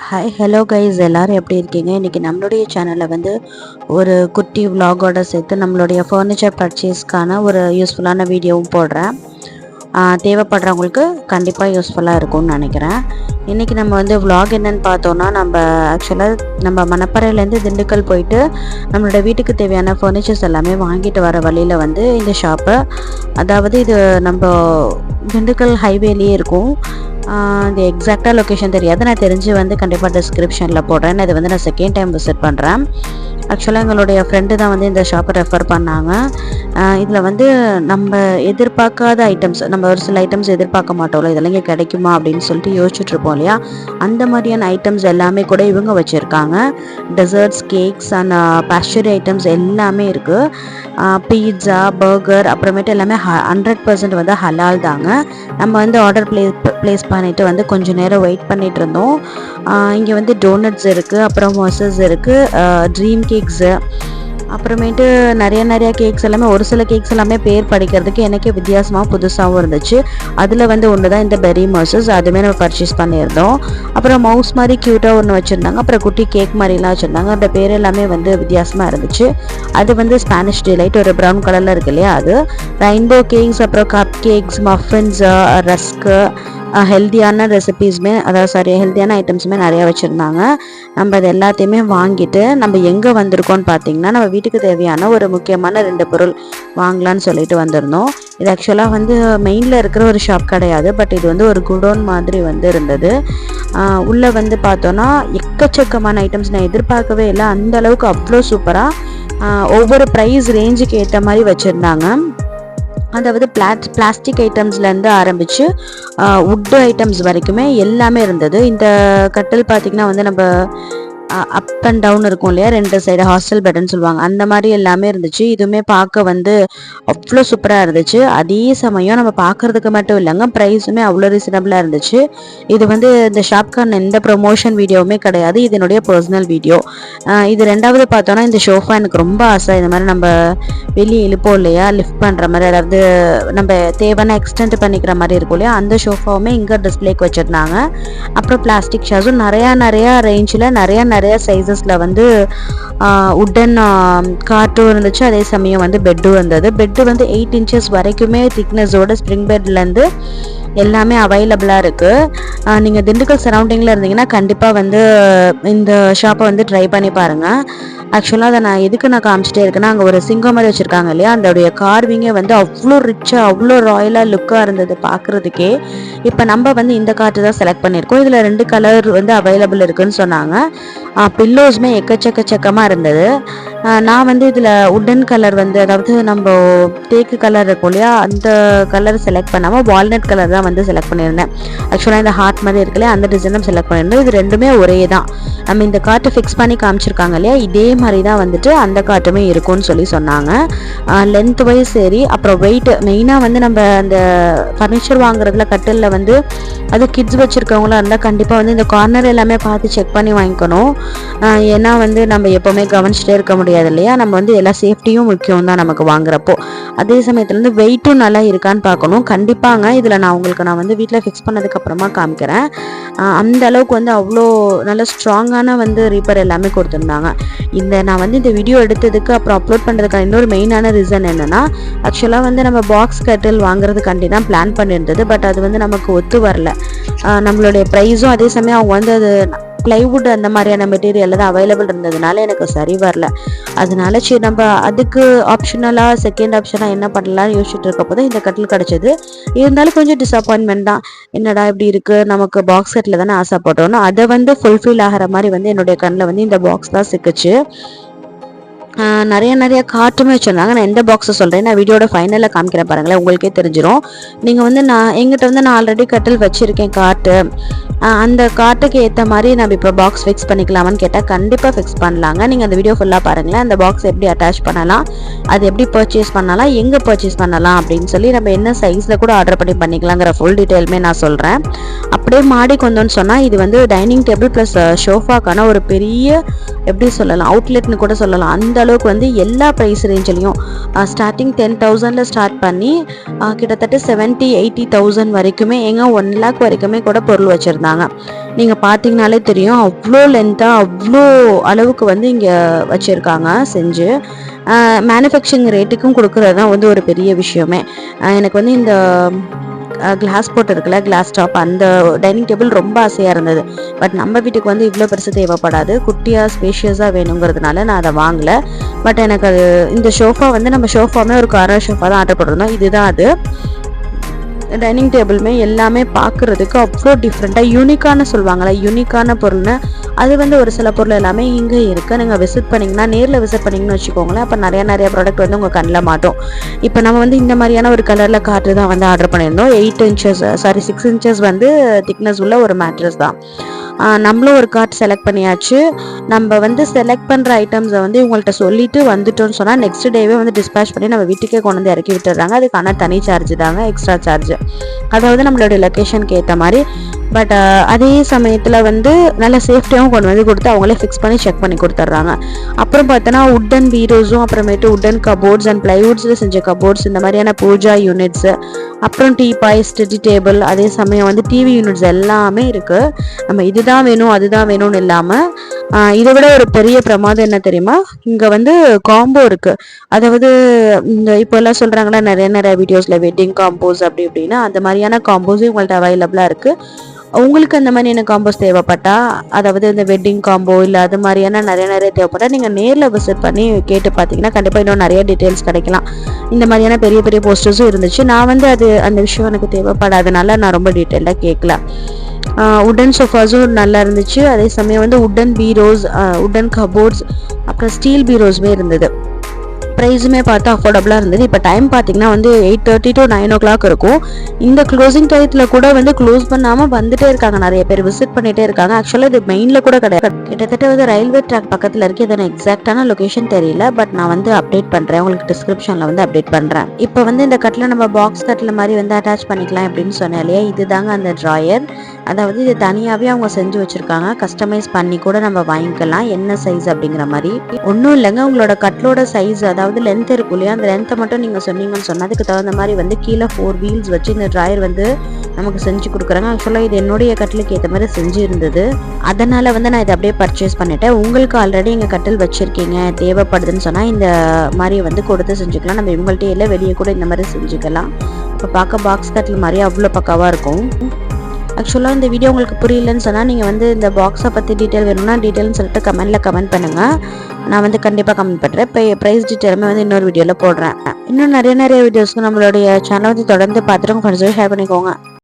Hi hello guys, எல்லோரும் எப்படி இருக்கீங்க? இன்றைக்கி நம்மளுடைய சேனலில் வந்து ஒரு குட்டி விலாகோட சேர்த்து நம்மளுடைய ஃபர்னிச்சர் பர்ச்சேஸ்க்கான ஒரு யூஸ்ஃபுல்லான வீடியோவும் போடுறேன். தேவைப்படுறவங்களுக்கு கண்டிப்பாக யூஸ்ஃபுல்லாக இருக்கும்னு நினைக்கிறேன். இன்றைக்கி நம்ம வந்து விலாக் என்னென்னு பார்த்தோன்னா, நம்ம மணப்பறையிலேருந்து திண்டுக்கல் போயிட்டு நம்மளோட வீட்டுக்கு தேவையான ஃபர்னிச்சர்ஸ் எல்லாமே வாங்கிட்டு வர வழியில் வந்து இந்த ஷாப்பு, அதாவது இது நம்ம திண்டுக்கல் ஹைவேலேயே இருக்கும். இது எக்ஸாக்டாக லொக்கேஷன் தெரியாது, நான் தெரிஞ்சு வந்து கண்டிப்பாக டிஸ்கிரிப்ஷனில் போடுறேன். இது வந்து நான் செகண்ட் டைம் விசிட் பண்ணுறேன். ஆக்சுவலாக எங்களுடைய ஃப்ரெண்டு தான் வந்து இந்த ஷாப்பை ரெஃபர் பண்ணாங்க. இதில் வந்து நம்ம எதிர்பார்க்காத ஐட்டம்ஸ், நம்ம ஒரு சில ஐட்டம்ஸ் எதிர்பார்க்க மாட்டோம்ல, இதெல்லாம் இங்கே கிடைக்குமா அப்படின்னு சொல்லிட்டு யோசிச்சுட்ருப்போம் இல்லையா, அந்த மாதிரியான ஐட்டம்ஸ் எல்லாமே கூட இவங்க வச்சுருக்காங்க. Desserts, cakes and pastry items எல்லாமே இருக்குது. பீட்சா, பர்கர், அப்புறமேட்டு எல்லாமே 100% வந்து ஹலால் தாங்க. நம்ம வந்து ஆர்டர் ப்ளேஸ் பண்ணிவிட்டு வந்து கொஞ்சம் நேரம் வெயிட் பண்ணிகிட்டு இருந்தோம். இங்கே வந்து டோனட்ஸ் இருக்குது, அப்புறம் மொசஸ் இருக்குது, ட்ரீம் கேக்ஸு, அப்புறமேட்டு நிறைய கேக்ஸ் எல்லாமே, ஒரு சில கேக்ஸ் எல்லாமே பேர் படிக்கிறதுக்கு எனக்கே வித்தியாசமாக புதுசாகவும் இருந்துச்சு. அதில் வந்து ஒன்று தான் இந்த பெரி மோசஸ், அதுவுமே நம்ம பர்ச்சேஸ் பண்ணியிருந்தோம். அப்புறம் மவுஸ் மாதிரி க்யூட்டாக ஒன்று வச்சுருந்தாங்க, அப்புறம் குட்டி கேக் மாதிரிலாம் வச்சுருந்தாங்க. அந்த பேர் எல்லாமே வந்து வித்தியாசமாக இருந்துச்சு. அது வந்து ஸ்பானிஷ் டிலைட், ஒரு ப்ரௌன் கலரில் இருக்கு இல்லையா, அது ரெயின்போ கேக்ஸ், அப்புறம் கப் கேக்ஸ், மஃபின்ஸ், ரஸ்க்கு, ஹெல்த்தியான ரெசிபீஸுமே, ஹெல்த்தியான ஐட்டம்ஸுமே நிறையா வச்சுருந்தாங்க. நம்ம அது எல்லாத்தையுமே வாங்கிட்டு நம்ம எங்கே வந்திருக்கோன்னு பார்த்தீங்கன்னா, நம்ம வீட்டுக்கு தேவையான ஒரு முக்கியமான 2 பொருள் வாங்கலான்னு சொல்லிட்டு வந்திருந்தோம். இது ஆக்சுவலாக வந்து மெயினில் இருக்கிற ஒரு ஷாப் கிடையாது, பட் இது வந்து ஒரு குடோன் மாதிரி வந்து இருந்தது. உள்ளே வந்து பார்த்தோன்னா எக்கச்சக்கமான ஐட்டம்ஸ், நான் எதிர்பார்க்கவே இல்லை, அந்த அளவுக்கு அவ்வளோ சூப்பராக ஒவ்வொரு ப்ரைஸ் ரேஞ்சுக்கு ஏற்ற மாதிரி வச்சுருந்தாங்க. அதாவது பிளாஸ்டிக் ஐட்டம்ஸ்லேருந்து ஆரம்பித்து வுட்டு ஐட்டம்ஸ் வரைக்குமே எல்லாமே இருந்தது. இந்த கட்டில் பார்த்திங்கன்னா வந்து நம்ம அப் அண்ட் டவுன் இருக்கும் இல்லையா, 2 சைடு ஹாஸ்டல் பெட்னு சொல்லுவாங்க, அந்த மாதிரி எல்லாமே இருந்துச்சு. இதுவுமே பார்க்க வந்து அவ்வளோ சூப்பராக இருந்துச்சு. அதே சமயம் நம்ம பார்க்குறதுக்கு மட்டும் இல்லைங்க, ப்ரைஸுமே அவ்வளோ ரீசனபிளாக இருந்துச்சு. இது வந்து இந்த ஷாப்க்கான எந்த ப்ரொமோஷன் வீடியோவுமே கிடையாது, இதனுடைய பர்சனல் வீடியோ. இது ரெண்டாவது பார்த்தோன்னா, இந்த ஷோஃபா எனக்கு ரொம்ப ஆசை. இந்த மாதிரி நம்ம வெளியே இழுப்போம் இல்லையா, லிஃப்ட் பண்ணுற மாதிரி, அதாவது நம்ம தேவையான எக்ஸ்டெண்ட் பண்ணிக்கிற மாதிரி இருக்கும் இல்லையா, அந்த ஷோஃபாவுமே இங்கே டிஸ்பிளேக்கு வச்சுருந்தாங்க. அப்புறம் பிளாஸ்டிக் ஷேர்ஸும் நிறையா ரேஞ்சில் நிறைய சைஸஸில் வந்து உட்டன் காட்டும் இருந்துச்சு. அதே சமயம் வந்து பெட்டும் இருந்தது. பெட்டு வந்து 8 inches வரைக்குமே திக்னஸோட ஸ்ப்ரிங் பெட்லேருந்து எல்லாமே அவைலபிளாக இருக்குது. நீங்கள் திண்டுக்கல் சரௌண்டிங்கில் இருந்தீங்கன்னா கண்டிப்பாக வந்து இந்த ஷாப்பை வந்து ட்ரை பண்ணி பாருங்கள். ஆக்சுவலாக அதை நான் எதுக்கு காமிச்சிட்டே இருக்கேன்னா, அங்கே ஒரு சிங்கம் மாதிரி வச்சுருக்காங்க இல்லையா, அதோடைய கார்விங்கே வந்து அவ்வளோ ரிச்சாக அவ்வளோ ராயலாக லுக்காக இருந்தது பார்க்குறதுக்கே. இப்போ நம்ம வந்து இந்த கார்ட்டு தான் செலக்ட் பண்ணியிருக்கோம். இதில் 2 கலர் வந்து அவைலபிள் இருக்குதுன்னு சொன்னாங்க. பில்லோஸுமே எக்கச்சக்கமாக இருந்தது. நான் வந்து இதில் உட்டன் கலர் வந்து, அதாவது நம்ம தேக்கு கலர் இருக்கும் இல்லையா, அந்த கலர் செலக்ட் பண்ணாமல் வால்நட் கலர் தான் வந்து செலக்ட் பண்ணியிருந்தேன். ஆக்சுவலாக இந்த ஹார்ட் மாதிரி இருக்கு இல்லையா, அந்த டிசைனும் செலக்ட் பண்ணியிருந்தேன். இது ரெண்டுமே ஒரே தான். நம்ம இந்த கார்ட்டை ஃபிக்ஸ் பண்ணி காமிச்சிருக்காங்க இல்லையா, இதே மாதிரி தான் வந்துட்டு அந்த கார்ட்டுமே இருக்கும்னு சொல்லி சொன்னாங்க. லென்த் வைஸ் சரி, அப்புறம் வெயிட், மெயினாக வந்து நம்ம அந்த ஃபர்னிச்சர் வாங்குறதுல கட்டிலில் வந்து அது கிட்ஸ் வச்சுருக்கவங்களாம் இருந்தால் கண்டிப்பாக வந்து இந்த கார்னர் எல்லாமே பார்த்து செக் பண்ணி வாங்கிக்கணும். ஏன்னா வந்து நம்ம எப்போவுமே கவனிச்சிட்டே இருக்க முடியாது இல்லையா, நம்ம வந்து எல்லா சேஃப்டியும் முக்கியம் தான் நமக்கு வாங்குறப்போ. அதே சமயத்தில் வந்து வெயிட்டும் நல்லா இருக்கான்னு பார்க்கணும். கண்டிப்பாங்க, இதில் நான் வந்து வீட்டில் ஃபிக்ஸ் பண்ணதுக்கப்புறமா காமிக்கிறேன். அந்த அளவுக்கு வந்து அவ்வளோ நல்ல ஸ்ட்ராங்கான வந்து ரீப்பர் எல்லாமே கொடுத்துருந்தாங்க. நான் வந்து இந்த வீடியோ எடுத்ததுக்கு அப்புறம் அப்லோட் பண்ணுறதுக்கான இன்னொரு மெயினான ரீசன் என்னென்னா, ஆக்சுவலாக வந்து நம்ம பாக்ஸ் கட்டில் வாங்குறதுக்காண்டி தான் பிளான் பண்ணியிருந்தது. பட் அது வந்து நமக்கு ஒத்து வரல. நம்மளுடைய ப்ரைஸும், அதே சமயம் அவங்க வந்து அது ப்ளைவுட் அந்த மாதிரியான மெட்டீரியல் தான் அவைலபிள் இருந்ததுனால எனக்கு சரி வரல. அதனால சரி, நம்ம அதுக்கு ஆப்ஷனலாக செகண்ட் ஆப்ஷனாக என்ன பண்ணலாம்னு யோசிச்சுட்டு இருக்கப்போ தான் இந்த கட்டில் கிடச்சிது. இருந்தாலும் கொஞ்சம் டிசப்பாயின்மெண்ட் தான், என்னடா இப்படி இருக்குது, நமக்கு பாக்ஸ் கட்டில் தானே ஆசைப்பட்டோன்னு அதை வந்து ஃபுல்ஃபில் ஆகிற மாதிரி வந்து என்னுடைய கண்ணில் வந்து இந்த பாக்ஸ் தான் சிக்குச்சு. நிறைய கார்ட்டுமே வச்சுருந்தாங்க. நான் எந்த பாக்ஸை சொல்கிறேன், நான் வீடியோட ஃபைனலில் காமிக்கிறேன் பாருங்களேன், உங்களுக்கே தெரிஞ்சிடும். நீங்கள் வந்து எங்கிட்ட வந்து நான் ஆல்ரெடி கட்டில் வச்சுருக்கேன் கார்ட்டு, அந்த கார்ட்டுக்கு ஏற்ற மாதிரி நம்ம இப்போ பாக்ஸ் ஃபிக்ஸ் பண்ணிக்கலாமான்னு கேட்டால் கண்டிப்பாக ஃபிக்ஸ் பண்ணலாங்க. நீங்கள் அந்த வீடியோ ஃபுல்லாக பாருங்களேன். அந்த பாக்ஸ் எப்படி அட்டாச் பண்ணலாம், அது எப்படி பர்ச்சேஸ் பண்ணலாம், எங்கே பர்ச்சேஸ் பண்ணலாம் அப்படின்னு சொல்லி, நம்ம என்ன சைஸில் கூட ஆர்டர் பண்ணிக்கலாங்கிற ஃபுல் டீட்டெயிலுமே நான் சொல்கிறேன். அப்படியே மாடிக்கு வந்தோன்னு சொன்னால், இது வந்து டைனிங் டேபிள் ப்ளஸ் ஷோஃபாக்கான ஒரு பெரிய, எப்படி சொல்லலாம், அவுட்லெட்னு கூட சொல்லலாம். அந்த அளவுக்கு வந்து எல்லா ப்ரைஸ் ரேஞ்சிலையும் ஸ்டார்டிங் 10,000 ஸ்டார்ட் பண்ணி கிட்டத்தட்ட 70,000-80,000 வரைக்குமே, 1 lakh வரைக்குமே கூட பொருள் வச்சுருந்தாங்க. வச்சுருக்காங்க. நீங்கள் பார்த்தீங்கனாலே தெரியும், அவ்வளோ லென்த்தாக அவ்வளோ அளவுக்கு வந்து இங்கே வச்சுருக்காங்க செஞ்சு. மேனுஃபேக்சரிங் ரேட்டுக்கும் கொடுக்குறது தான் வந்து ஒரு பெரிய விஷயமே. எனக்கு வந்து இந்த கிளாஸ் போட்டு இருக்குல்ல, கிளாஸ் டாப், அந்த டைனிங் டேபிள் ரொம்ப ஆசையாக இருந்தது. பட் நம்ம வீட்டுக்கு வந்து இவ்வளோ பெருசு தேவைப்படாது, குட்டியாக ஸ்பேஷியஸாக வேணுங்கிறதுனால நான் அதை வாங்கலை. பட் எனக்கு அது இந்த ஷோஃபா வந்து நம்ம ஷோஃபாமே ஒரு கார்னர் ஷோஃபா தான் ஆர்டர் பண்ணிருந்தோம். இதுதான் அது. டைனிங் டேபிளுமே எல்லாமே பார்க்குறதுக்கு அவ்வளோ டிஃப்ரெண்ட்டாக யூனிக்கான சொல்லுவாங்களே, யூனிக்கான பொருள்னு அது வந்து ஒரு சில பொருள் எல்லாமே இங்கே இருக்குது. நீங்கள் விசிட் பண்ணிங்கன்னா, நேரில் விசிட் பண்ணிங்கன்னு வச்சுக்கோங்களேன், அப்போ நிறைய ப்ராடக்ட் வந்து உங்கள் கண்ணில் மாட்டோம். இப்போ நம்ம வந்து இந்த மாதிரியான ஒரு கலரில் காற்று தான் வந்து ஆர்டர் பண்ணியிருந்தோம். 6 இன்ச்சஸ் வந்து திக்னஸ் உள்ள ஒரு மேட்ரஸ் தான். நம்மளும் ஒரு கார்ட் செலக்ட் பண்ணியாச்சு. நம்ம வந்து செலக்ட் பண்ணுற ஐட்டம்ஸை வந்து இவங்கள்ட்ட சொல்லிட்டு வந்துட்டோம்னு சொன்னால் நெக்ஸ்ட் டேவே வந்து டிஸ்பேச் பண்ணி நம்ம வீட்டுக்கே கொண்டு வந்து இறக்கி விட்டுறாங்க. அதுக்கான தனி சார்ஜ் தாங்க, எக்ஸ்ட்ரா சார்ஜ். அதாவது நம்மளுடைய லொக்கேஷனுக்கு ஏற்ற மாதிரி. பட் அதே சமயத்தில் வந்து நல்ல சேஃப்டியாகவும் கொண்டு வந்து கொடுத்து அவங்களே ஃபிக்ஸ் பண்ணி செக் பண்ணி கொடுத்துட்றாங்க. அப்புறம் பார்த்தோன்னா உட்டன் பீரோஸும், அப்புறமேட்டு உட்டன் கபோர்ட்ஸ் அண்ட் பிளைவுட்ஸில் செஞ்ச கபோர்ட்ஸ், இந்த மாதிரியான பூஜா யூனிட்ஸு, அப்புறம் டீபாய், ஸ்டடி டேபிள், அதே சமயம் வந்து டிவி யூனிட்ஸ் எல்லாமே இருக்குது. நம்ம இதுதான் வேணும் அதுதான் வேணும்னு இல்லாமல் இதை விட ஒரு பெரிய பிரமாதம் என்ன தெரியுமா, இங்கே வந்து காம்போ இருக்குது. அதாவது இந்த இப்போ எல்லாம் சொல்கிறாங்களா நிறைய வீடியோஸில் வெட்டிங் காம்போஸ் அப்படி இப்படின்னா, அந்த மாதிரியான காம்போஸும் உங்கள்கிட்ட அவைலபிளாக இருக்குது. உங்களுக்கு அந்த மாதிரியான காம்போஸ் தேவைப்பட்டா, அதாவது இந்த வெட்டிங் காம்போ இல்லை அது மாதிரியான நிறைய தேவைப்பட்டா நீங்கள் நேரில் விசிட் பண்ணி கேட்டு பார்த்தீங்கன்னா கண்டிப்பாக இன்னும் நிறைய டீட்டெயில்ஸ் கிடைக்கலாம். இந்த மாதிரியான பெரிய போஸ்டர்ஸும் இருந்துச்சு. நான் வந்து அந்த விஷயம் எனக்கு தேவைப்படாதனால நான் ரொம்ப டீட்டெயிலாக கேட்கல. உட்டன் சோஃபாஸும் நல்லா இருந்துச்சு. அதே சமயம் வந்து உட்டன் பீரோஸ், உட்டன் கபோர்ட்ஸ், அப்புறம் ஸ்டீல் பீரோஸுமே இருந்தது. ப்ரைஸுமே பார்த்து அஃபோர்டபுளாக இருந்தது. இப்போ டைம் பார்த்தீங்கன்னா வந்து 8:30 to 9 o'clock இருக்கும். இந்த க்ளோசிங் டயத்தில் கூட வந்து க்ளோஸ் பண்ணாமல் வந்துட்டே இருக்காங்க, நிறைய பேர் விசிட் பண்ணிகிட்டே இருக்காங்க. ஆக்சுவலாக இது மெயினில் கூட கிடையாது, கிட்டத்தட்ட வந்து ரயில்வே ட்ராக் பக்கத்தில் இருக்குது. இதை எக்ஸாக்டான லொக்கேஷன் தெரியல, பட் நான் வந்து அப்டேட் பண்ணுறேன், உங்களுக்கு டிஸ்கிரிப்ஷனில் வந்து அப்டேட் பண்ணுறேன். இப்போ வந்து இந்த கட்டில் நம்ம பாக்ஸ் கட்டில் மாதிரி வந்து அட்டாச் பண்ணிக்கலாம் அப்படின்னு சொன்னேன் இல்லையா, இதுதாங்க அந்த ட்ராயர். அதாவது இது தனியாகவே அவங்க செஞ்சு வச்சுருக்காங்க, கஸ்டமைஸ் பண்ணி கூட நம்ம வாங்கிக்கலாம், என்ன சைஸ் அப்படிங்கிற மாதிரி. ஒன்றும் இல்லைங்க, உங்களோட கட்டிலோட சைஸ், அதாவது லென்த் இருக்கும் இல்லையா, அந்த லென்த்தை மட்டும் நீங்கள் சொன்னீங்கன்னு சொன்னால் அதுக்கு தகுந்த மாதிரி வந்து கீழே 4 wheels வச்சு இந்த ட்ராயர் வந்து நமக்கு செஞ்சு கொடுக்குறாங்க. ஆக்சுவலாக இது என்னுடைய கட்டிலுக்கு ஏற்ற மாதிரி செஞ்சு இருந்தது, அதனால் வந்து நான் இதை அப்படியே பர்ச்சேஸ் பண்ணிட்டேன். உங்களுக்கு ஆல்ரெடி எங்கள் கட்டில் வச்சுருக்கீங்க, தேவைப்படுதுன்னு சொன்னால் இந்த மாதிரி வந்து கொடுத்து செஞ்சுக்கலாம். நம்ம இவங்கள்ட்டே இல்லை, வெளியே கூட இந்த மாதிரி செஞ்சுக்கலாம். இப்போ பார்க்க பாக்ஸ் கட்டில் மாதிரி அவ்வளோ பக்காவாக இருக்கும். ஆக்சுவலாக இந்த வீடியோ உங்களுக்கு புரியலன்னு சொன்னால் நீங்கள் வந்து இந்த பாக்ஸை பற்றி டீட்டெயில் வேணும்னா டீட்டெயில்னு சொல்லிட்டு கமெண்ட் பண்ணுங்கள். நான் வந்து கண்டிப்பாக கமெண்ட் பண்ணுறேன். இப்போ ப்ரைஸ் டீட்டெயிலுமே வந்து இன்னொரு வீடியோவில் போடுறேன். இன்னும் நிறைய வீடியோஸ்க்கு நம்மளுடைய சேனல் வந்து தொடர்ந்து பார்த்துட்டு உங்கள் ஃப்ரெண்ட்ஸோட ஷேர் பண்ணிக்கோங்க.